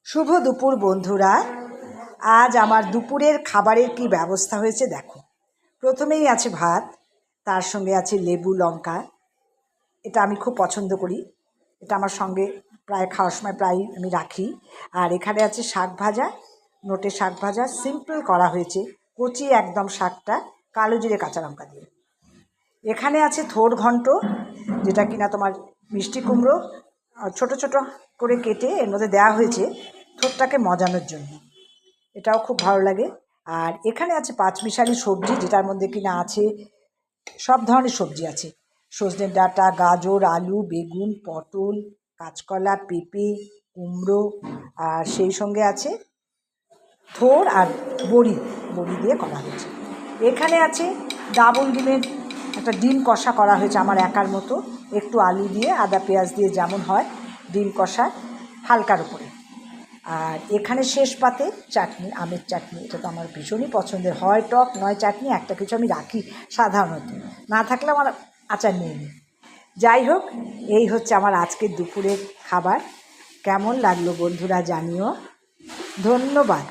শুভ দুপুর বন্ধুরা। আজ আমার দুপুরের খাবারের কি ব্যবস্থা হয়েছে দেখো। প্রথমেই আছে ভাত, তার সঙ্গে আছে লেবু লঙ্কা। এটা আমি খুব পছন্দ করি, এটা আমার সঙ্গে প্রায় খাওয়ার সময় প্রায় আমি রাখি। আর এখানে আছে শাক ভাজা, নোটে শাক ভাজা, সিম্পল করা হয়েছে, কচি একদম শাকটা, কালো জিরে কাঁচা লঙ্কা দিয়ে। এখানে আছে থোড় ঘন্ট, যেটা কিনা তোমার মিষ্টি কুমড়ো ছোট ছোট করে কেটে এর মধ্যে দেওয়া হয়েছে থোড়টাকে মজানোর জন্য, এটাও খুব ভালো লাগে। আর এখানে আছে পাঁচমিশালি সবজি, যেটার মধ্যে কিনা আছে সব ধরনের সবজি আছে, সজনে ডাঁটা, গাজর, আলু, বেগুন, পটল, কাঁচকলা, পেঁপে, কুমড়ো, আর সেই সঙ্গে আছে থোড় আর বড়ি বড়ি দিয়ে করা হয়েছে। এখানে আছে ডাবল ডিমের একটা ডিম কষা করা হয়েছে আমার একার মতো, একটু আলু দিয়ে আদা পেঁয়াজ দিয়ে যেমন হয় ডিম কষা হালকার উপরে। আর এখানে শেষ পাতে চাটনি, আমের চাটনি, এটা তো আমার ভীষণই পছন্দের, হয় টক নয় চাটনি, একটা কিছু আমি রাখি সাধারণত, না থাকলে আমার আচার নিয়ে নিই। যাই হোক, এই হচ্ছে আমার আজকের দুপুরের খাবার। কেমন লাগলো বন্ধুরা জানিও। ধন্যবাদ।